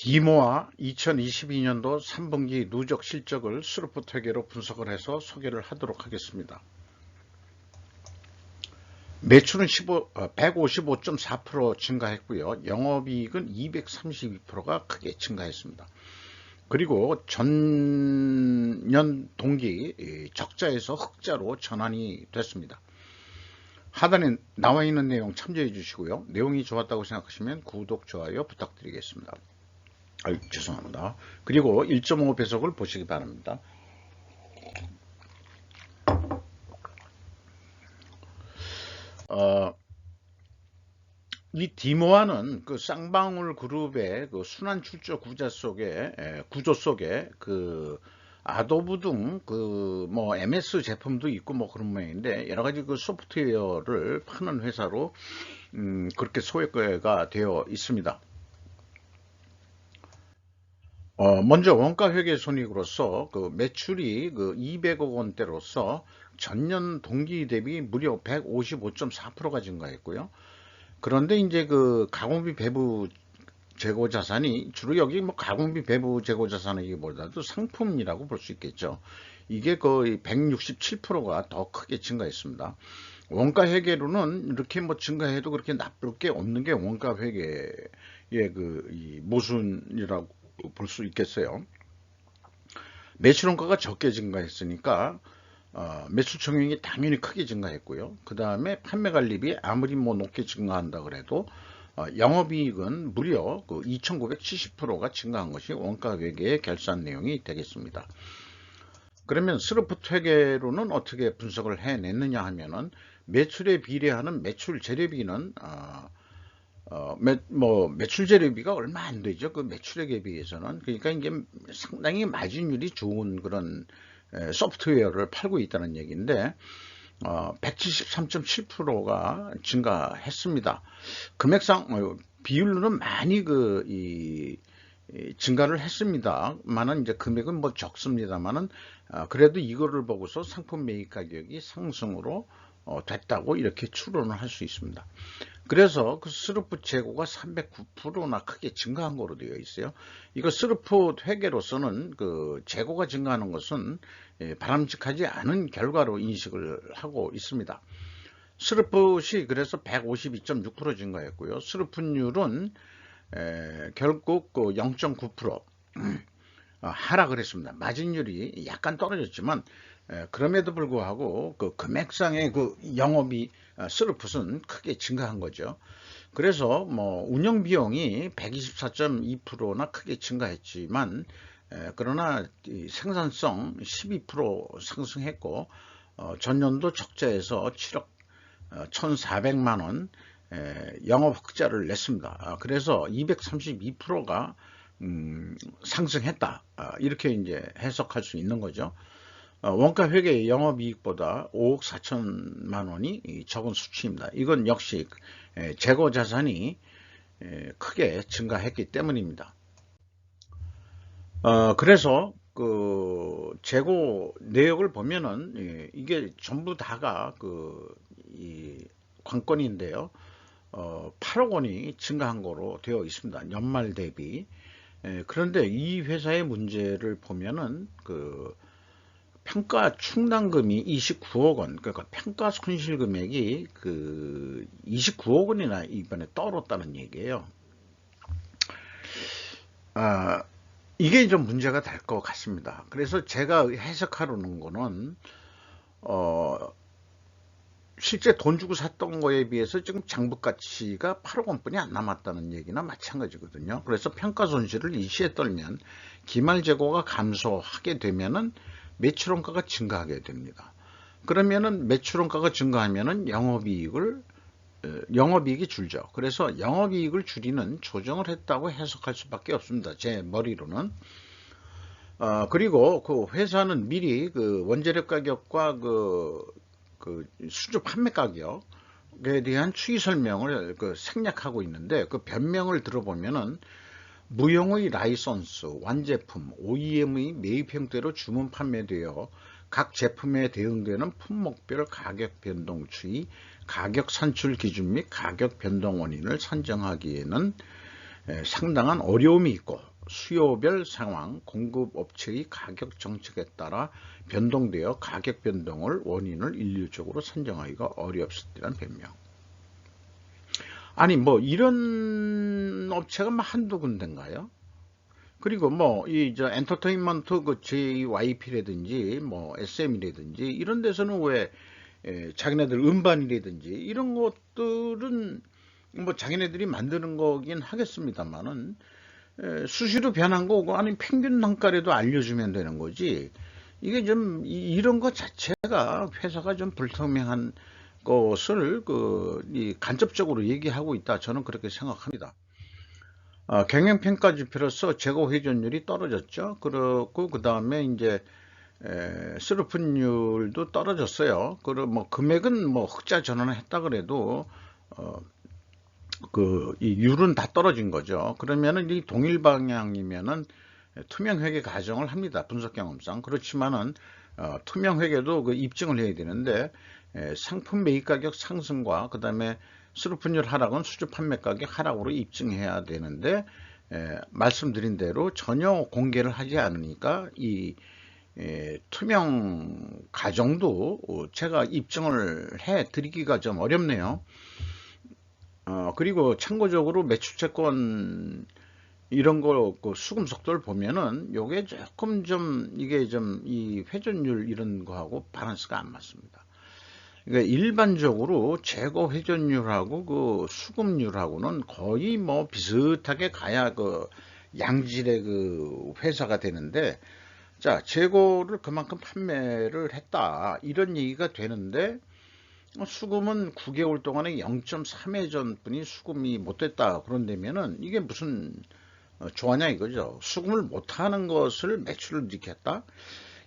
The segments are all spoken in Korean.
디모와 2022년도 3분기 누적 실적을 스루프트 회계로 분석을 해서 소개를 하도록 하겠습니다. 매출은 155.4% 증가했고요. 영업이익은 232%가 크게 증가했습니다. 그리고 전년 동기 적자에서 흑자로 전환이 됐습니다. 하단에 나와 있는 내용 참조해 주시고요. 내용이 좋았다고 생각하시면 구독, 좋아요 부탁드리겠습니다. 죄송합니다. 그리고 1.5배속을 보시기 바랍니다. 이 디모아는 그 쌍방울 그룹의 그 순환 출조 구조 속에 그 아도브 등 그 뭐 MS 제품도 있고 뭐 그런 모양인데 여러 가지 그 소프트웨어를 파는 회사로 그렇게 소개가 되어 있습니다. 먼저 원가 회계 손익으로서 그 매출이 그 200억 원대로서 전년 동기 대비 무려 155.4%가 증가했고요. 그런데 이제 그 가공비 배부 재고 자산이 주로 여기 뭐 가공비 배부 재고 자산이기보다도 상품이라고 볼 수 있겠죠. 이게 거의 167%가 더 크게 증가했습니다. 원가 회계로는 이렇게 뭐 증가해도 그렇게 나쁠 게 없는 게 원가 회계의 그 이 모순이라고 볼 수 있겠어요. 매출 원가가 적게 증가했으니까 매출 총액이 당연히 크게 증가했고요. 그 다음에 판매 관리비 아무리 뭐 높게 증가한다 그래도 영업이익은 무려 그 2,970%가 증가한 것이 원가 회계의 결산 내용이 되겠습니다. 그러면 스루프트 회계로는 어떻게 분석을 해냈느냐 하면은 매출에 비례하는 매출 재료비는 매출 재료비가 얼마 안 되죠. 그 매출액에 비해서는. 그러니까 이게 상당히 마진율이 좋은 그런 소프트웨어를 팔고 있다는 얘기인데 173.7%가 증가했습니다. 금액상 비율로는 많이 증가를 했습니다만은 이제 금액은 뭐 적습니다만은 그래도 이거를 보고서 상품 매입 가격이 상승으로 됐다고 이렇게 추론을 할 수 있습니다. 그래서 그 스루프 재고가 309%나 크게 증가한 거로 되어 있어요. 이거 스루프 회계로서는 그 재고가 증가하는 것은 바람직하지 않은 결과로 인식을 하고 있습니다. 스루프시 그래서 152.6% 증가했고요. 스루프율은 결국 그 0.9% 하락을 했습니다. 마진율이 약간 떨어졌지만 그럼에도 불구하고 그 금액상의 그 영업이 스루풋은 크게 증가한 거죠. 그래서 뭐 운영 비용이 124.2%나 크게 증가했지만 그러나 생산성 12% 상승했고 전년도 적자에서 7억 1,400만 원 영업 흑자를 냈습니다. 그래서 232%가 상승했다. 이렇게 이제 해석할 수 있는 거죠. 원가 회계 영업이익보다 5억 4천만 원이 적은 수치입니다. 이건 역시 재고 자산이 크게 증가했기 때문입니다. 그래서 그 재고 내역을 보면은 이게 전부 다가 이 관건인데요. 8억 원이 증가한 거로 되어 있습니다. 연말 대비. 그런데 이 회사의 문제를 보면은 그 평가 충당금이 29억 원, 그러니까 평가 손실 금액이 그 29억 원이나 이번에 떨어졌다는 얘기예요. 이게 좀 문제가 될 것 같습니다. 그래서 제가 해석하려는 거는 실제 돈 주고 샀던 거에 비해서 지금 장부 가치가 8억 원뿐이 안 남았다는 얘기나 마찬가지거든요. 그래서 평가 손실을 일시에 떨면 기말 재고가 감소하게 되면은 매출 원가가 증가하게 됩니다. 그러면은 매출 원가가 증가하면은 영업이익이 줄죠. 그래서 영업이익을 줄이는 조정을 했다고 해석할 수밖에 없습니다. 제 머리로는. 그리고 그 회사는 미리 그 원재료 가격과 그 수주 판매 가격에 대한 추이 설명을 생략하고 있는데 그 변명을 들어보면은 무형의 라이선스, 완제품, OEM의 매입 형태로 주문 판매되어 각 제품에 대응되는 품목별 가격 변동 추이, 가격 산출 기준 및 가격 변동 원인을 산정하기에는 상당한 어려움이 있고 수요별 상황, 공급업체의 가격 정책에 따라 변동되어 가격 변동을 원인을 일률적으로 선정하기가 어렵습니다는 변명. 아니 뭐 이런 업체가 뭐 한두 군데인가요? 그리고 뭐 이 저 엔터테인먼트 그 JYP라든지 뭐 SM이라든지 이런 데서는 왜 자기네들 음반이라든지 이런 것들은 뭐 자기네들이 만드는 거긴 하겠습니다만은 수시로 변한 거고 아니 평균 단가라도 알려주면 되는 거지. 이게 좀 이런 것 자체가 회사가 좀 불투명한 것을 이 간접적으로 얘기하고 있다. 저는 그렇게 생각합니다. 경영평가 지표로서 재고 회전율이 떨어졌죠. 그렇고 그 다음에 이제 스루픈율도 떨어졌어요. 그리고 뭐 금액은 뭐 흑자 전환을 했다 그래도 이 율은 다 떨어진 거죠. 그러면은 이 동일 방향이면은 투명 회계 가정을 합니다. 분석 경험상. 그렇지만은 투명 회계도 그 입증을 해야 되는데 상품 매입 가격 상승과 그다음에 수루픈율 하락은 수주 판매 가격 하락으로 입증해야 되는데 말씀드린 대로 전혀 공개를 하지 않으니까 이 투명 가정도 제가 입증을 해 드리기가 좀 어렵네요. 그리고 참고적으로 매출채권 이런 거 그 수금 속도를 보면은 요게 조금 좀 이게 좀 이 회전율 이런 거하고 밸런스가 안 맞습니다. 그러니까 일반적으로 재고 회전율하고 그 수급률하고는 거의 뭐 비슷하게 가야 그 양질의 그 회사가 되는데 자 재고를 그만큼 판매를 했다 이런 얘기가 되는데 수금은 9개월 동안에 0.3회전 뿐이 수금이 못 됐다 그런다면은 이게 무슨 좋아하냐 이거죠. 수금을 못하는 것을 매출을 일으켰다.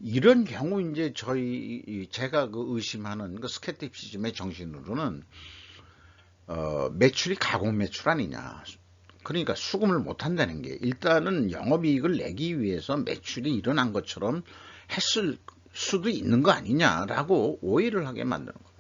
이런 경우 이제 제가 그 의심하는 그 스cepticism의 정신으로는 매출이 가공 매출 아니냐. 그러니까 수금을 못한다는 게 일단은 영업이익을 내기 위해서 매출이 일어난 것처럼 했을 수도 있는 거 아니냐라고 오해를 하게 만드는 겁니다.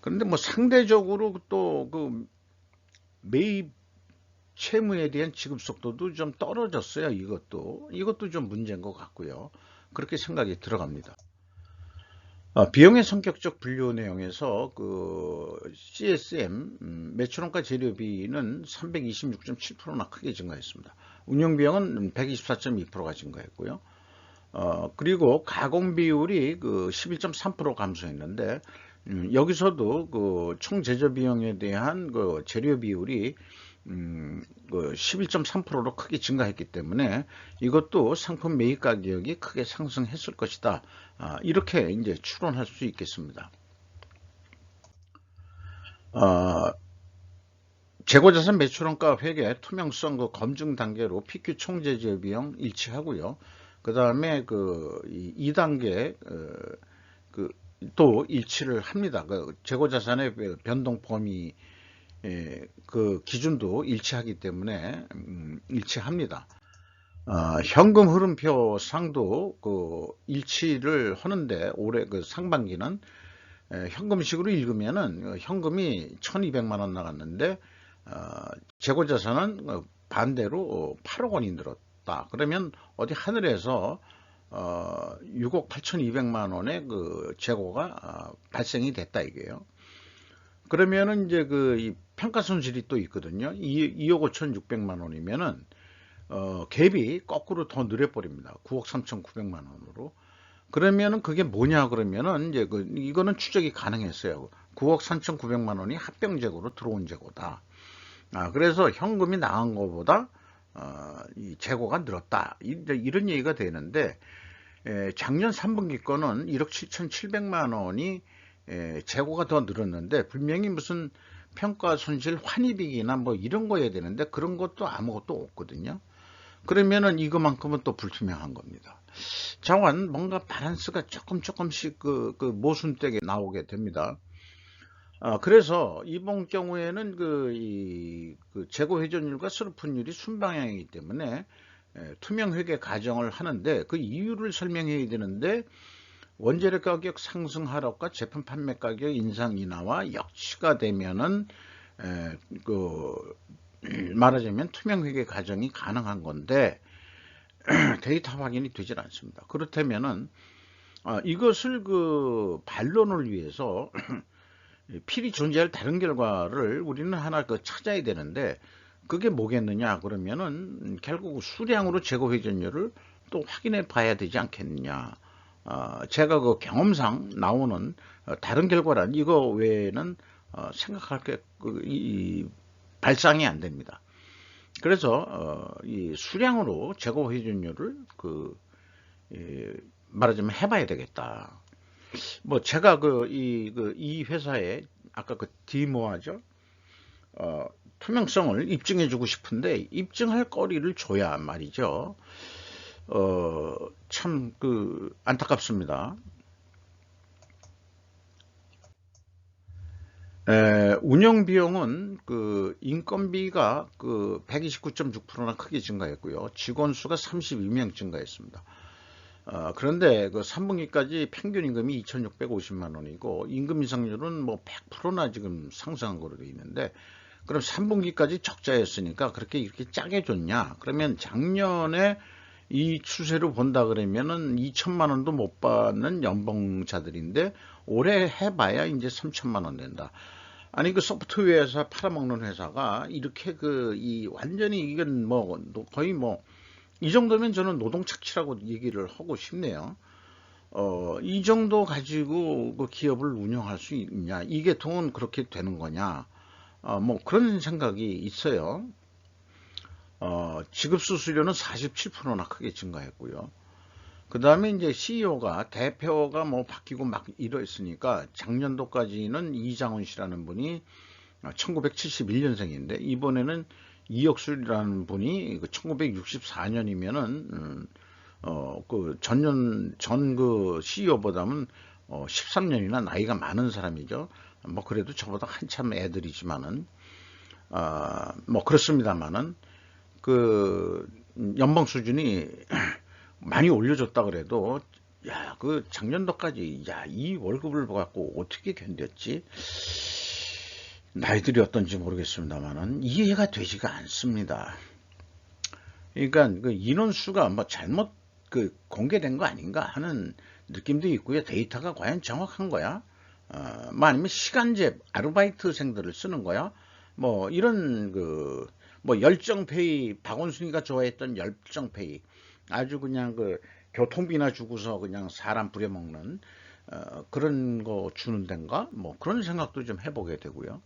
그런데 뭐 상대적으로 또 그 매입 채무에 대한 지급 속도도 좀 떨어졌어요. 이것도 좀 문제인 것 같고요. 그렇게 생각이 들어갑니다. 비용의 성격적 분류 내용에서 그 CSM 매출원가 재료비는 326.7%나 크게 증가했습니다. 운영비용은 124.2%가 증가했고요. 그리고 가공 비율이 그 11.3% 감소했는데 여기서도 그 총 제조 비용에 대한 그 재료 비율이 그 11.3%로 크게 증가했기 때문에 이것도 상품 매입 가격이 크게 상승했을 것이다. 이렇게 이제 추론할 수 있겠습니다. 재고자산 매출원가 회계 투명성 그 검증 단계로 PQ 총 제조 비용 일치하고요. 그 다음에 그 2단계 또 일치를 합니다. 그 재고자산의 변동 범위 그 기준도 일치하기 때문에 일치합니다. 현금 흐름표 상도 그 일치를 하는데 올해 그 상반기는 현금식으로 읽으면은 현금이 1,200만 원 나갔는데 재고자산은 반대로 8억 원이 늘었다. 그러면 어디 하늘에서 6억 8,200만 원의 그 재고가 발생이 됐다 이게요. 그러면은 이제 이 평가 손실이 또 있거든요. 2억 5,600만 원이면은 갭이 거꾸로 더 늘어버립니다. 9억 3,900만 원으로. 그러면은 그게 뭐냐 그러면은 이제 이거는 추적이 가능했어요. 9억 3,900만 원이 합병재고로 들어온 재고다. 그래서 현금이 나간 것보다 이 재고가 늘었다. 이런 얘기가 되는데 작년 3분기 거는 1억 7,700만 원이 재고가 더 늘었는데 분명히 무슨 평가 손실 환입이익이나 뭐 이런 거 해야 되는데 그런 것도 아무것도 없거든요. 그러면은 이거만큼은 또 불투명한 겁니다. 자원 뭔가 밸런스가 조금씩 그 모순되게 나오게 됩니다. 그래서 이번 경우에는 그 재고 회전율과 스루픈율이 순방향이기 때문에 투명 회계 가정을 하는데 그 이유를 설명해야 되는데 원재료 가격 상승 하락과 제품 판매 가격 인상 인하와 역치가 되면은 그 말하자면 투명 회계 과정이 가능한 건데 데이터 확인이 되질 않습니다. 그렇다면은 이것을 그 반론을 위해서 필히 존재할 다른 결과를 우리는 하나 찾아야 되는데 그게 뭐겠느냐 그러면은 결국 수량으로 재고 회전율을 또 확인해 봐야 되지 않겠느냐. 제가 그 경험상 나오는 다른 결과란 이거 외에는 생각할 게 발상이 안 됩니다. 그래서 이 수량으로 재고 회전율을 말하자면 해봐야 되겠다. 뭐 제가 이 회사에 아까 그 디모아죠. 투명성을 입증해주고 싶은데 입증할 거리를 줘야 말이죠. 참 안타깝습니다. 운영 비용은 인건비가 129.6%나 크게 증가했고요. 직원 수가 32명 증가했습니다. 그런데 3분기까지 평균 임금이 2,650만 원이고 임금 인상률은 뭐 100%나 지금 상승한 거로 되어 있는데 그럼 3분기까지 적자였으니까 그렇게 이렇게 짜게 줬냐? 그러면 작년에 이 추세로 본다 그러면은 2천만 원도 못 받는 연봉자들인데 올해 해봐야 이제 3천만 원 된다. 아니 소프트웨어 회사 팔아먹는 회사가 이렇게 완전히 이건 뭐 거의 뭐 이 정도면 저는 노동 착취라고 얘기를 하고 싶네요. 이 정도 가지고 기업을 운영할 수 있냐? 이 계통은 그렇게 되는 거냐? 뭐 그런 생각이 있어요. 지급 수수료는 47%나 크게 증가했고요. 그 다음에 이제 CEO가 대표가 뭐 바뀌고 막 이랬으니까 작년도까지는 이장훈 씨라는 분이 1971년생인데 이번에는 이혁술이라는 분이 1964년이면은 전년 전 CEO보다는 13년이나 나이가 많은 사람이죠. 뭐 그래도 저보다 한참 애들이지만은 뭐 그렇습니다만은 연봉 수준이 많이 올려줬다 그래도 야 작년도까지 이 월급을 갖고 어떻게 견뎠지? 나이들이 어떤지 모르겠습니다만은 이해가 되지가 않습니다. 그러니까 인원수가 뭐 잘못 공개된 거 아닌가 하는 느낌도 있고요. 데이터가 과연 정확한 거야? 뭐 아니면 시간제 아르바이트생들을 쓰는 거야? 뭐 이런 뭐 열정페이 박원순이가 좋아했던 열정페이 아주 그냥 교통비나 주고서 그냥 사람 부려먹는 그런 거 주는 데인가? 뭐 그런 생각도 좀 해보게 되고요.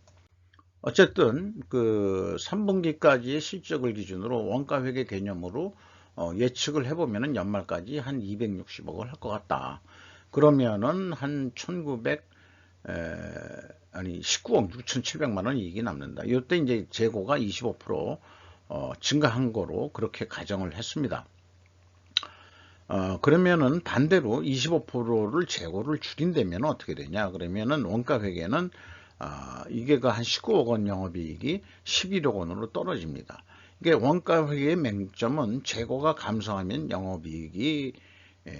어쨌든 3분기까지의 실적을 기준으로 원가회계 개념으로 예측을 해보면은 연말까지 한 260억을 할 것 같다. 그러면은 한 19억 6,700만 원 이익이 남는다. 이때 이제 재고가 25% 증가한 거로 그렇게 가정을 했습니다. 그러면은 반대로 25%를 재고를 줄인다면 어떻게 되냐? 그러면은 원가회계는 이게 한 19억 원 영업이익이 11억 원으로 떨어집니다. 이게 원가회계의 맹점은 재고가 감소하면 영업이익이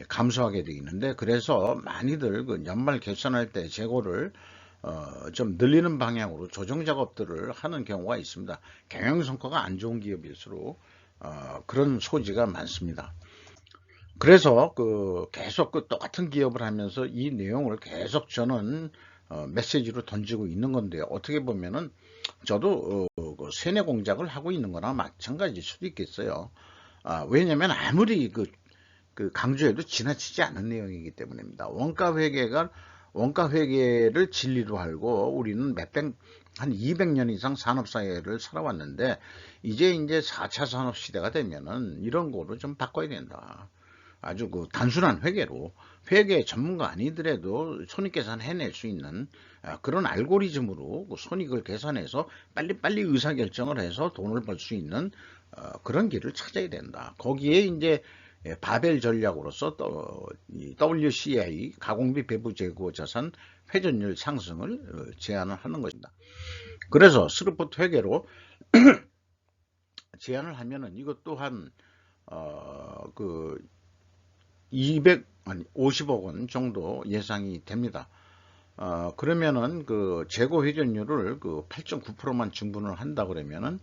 감소하게 되어 있는데 그래서 많이들 연말 결산할 때 재고를 좀 늘리는 방향으로 조정 작업들을 하는 경우가 있습니다. 경영 성과가 안 좋은 기업일수록 그런 소지가 많습니다. 그래서 계속 똑같은 기업을 하면서 이 내용을 계속 저는 메시지로 던지고 있는 건데요. 어떻게 보면은 저도 세뇌 공작을 하고 있는 거나 마찬가지일 수도 있겠어요. 왜냐면 아무리 강조해도 지나치지 않은 내용이기 때문입니다. 원가 회계를 진리로 알고 우리는 한 200년 이상 산업사회를 살아왔는데 이제 4차 산업 시대가 되면은 이런 거로 좀 바꿔야 된다. 아주 단순한 회계 전문가 아니더라도 손익계산 해낼 수 있는 그런 알고리즘으로 손익을 계산해서 빨리빨리 의사결정을 해서 돈을 벌 수 있는 그런 길을 찾아야 된다. 거기에 이제 바벨 전략으로서 WCI 가공비 배부 재고 자산 회전율 상승을 제안을 하는 것입니다. 그래서 스루포트 회계로 제안을 하면은 이것 또한 50억 원 정도 예상이 됩니다. 그러면은 재고 회전율을 8.9%만 증분을 한다 그러면은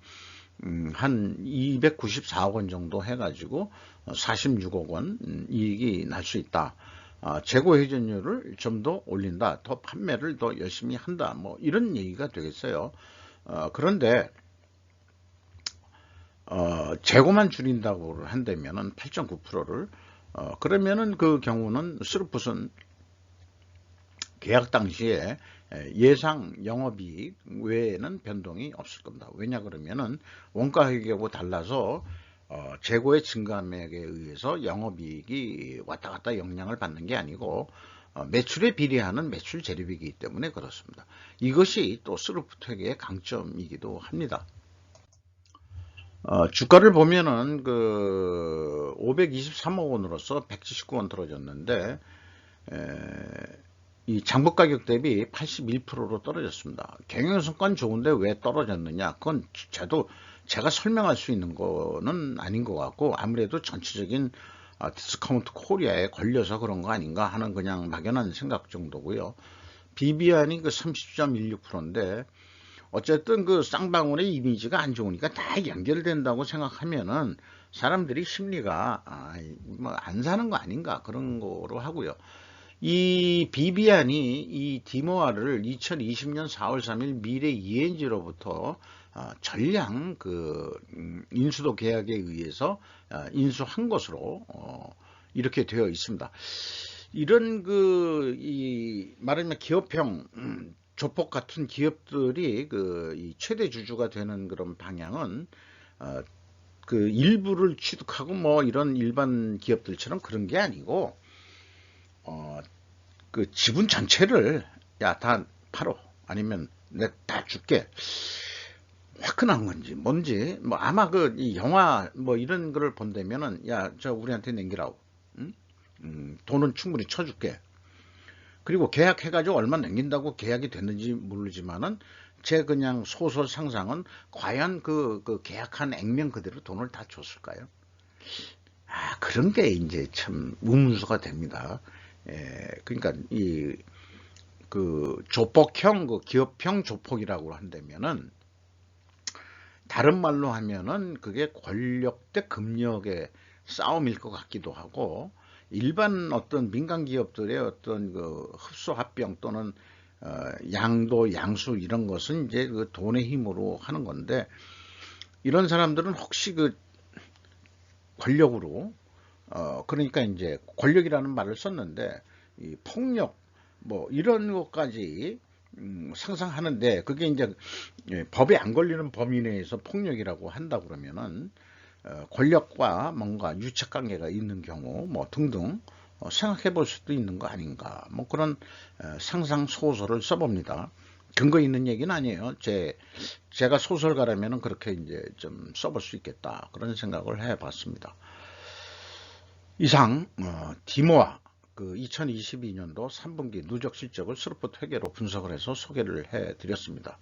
한 294억 원 정도 해가지고 46억 원 이익이 날 수 있다. 재고 회전율을 좀 더 올린다. 더 판매를 더 열심히 한다. 뭐 이런 얘기가 되겠어요. 그런데 재고만 줄인다고 한다면은 8.9%를 그러면은 그 경우는 스루풋은 계약 당시에 예상 영업이익 외에는 변동이 없을 겁니다. 왜냐 그러면은 원가 회계하고 달라서 재고의 증감액에 의해서 영업이익이 왔다 갔다 영향을 받는 게 아니고 매출에 비례하는 매출 재료비이기 때문에 그렇습니다. 이것이 또 스루풋 회계의 강점이기도 합니다. 주가를 보면은 그 523억 원으로서 179원 떨어졌는데 이 장부 가격 대비 81%로 떨어졌습니다. 경영성과는 좋은데 왜 떨어졌느냐? 그건 제가 설명할 수 있는 거는 아닌 것 같고 아무래도 전체적인 디스카운트 코리아에 걸려서 그런 거 아닌가 하는 그냥 막연한 생각 정도고요. 비비안이 그 30.16%인데 어쨌든 그 쌍방울의 이미지가 안 좋으니까 다 연결된다고 생각하면은 사람들이 심리가 뭐 안 사는 거 아닌가 그런 거로 하고요. 이 비비안이 이 디모아를 2020년 4월 3일 미래 ENG로부터 전량 그 인수도 계약에 의해서 인수한 것으로 이렇게 되어 있습니다. 이런 이 말하자면 기업형 조폭 같은 기업들이 이 최대 주주가 되는 그런 방향은 그 일부를 취득하고 뭐 이런 일반 기업들처럼 그런 게 아니고 그 지분 전체를 야 다 팔어 아니면 내가 다 줄게 화끈한 건지 뭔지 뭐 아마 이 영화 뭐 이런 거를 본다면은 야 저 우리한테 남기라고 돈은 충분히 쳐줄게. 그리고 계약해가지고 얼마 남긴다고 계약이 됐는지 모르지만은 제 그냥 소설 상상은 과연 그 계약한 액면 그대로 돈을 다 줬을까요? 그런 게 이제 참 의문수가 됩니다. 그러니까 그 조폭형 그 기업형 조폭이라고 한다면은 다른 말로 하면은 그게 권력 대 금력의 싸움일 것 같기도 하고 일반 어떤 민간 기업들의 어떤 그 흡수 합병 또는 양도 양수 이런 것은 이제 그 돈의 힘으로 하는 건데 이런 사람들은 혹시 그 권력으로 그러니까 이제 권력이라는 말을 썼는데 이 폭력 뭐 이런 것까지 상상하는데 그게 이제 법에 안 걸리는 범위 내에서 폭력이라고 한다 그러면은 권력과 뭔가 유착 관계가 있는 경우 뭐 등등 생각해 볼 수도 있는 거 아닌가 뭐 그런 상상 소설을 써봅니다. 근거 있는 얘기는 아니에요. 제가 소설가라면은 그렇게 이제 좀 써볼 수 있겠다 그런 생각을 해봤습니다. 이상 디모아 그 2022년도 3분기 누적 실적을 스루풋 회계로 분석을 해서 소개를 해드렸습니다.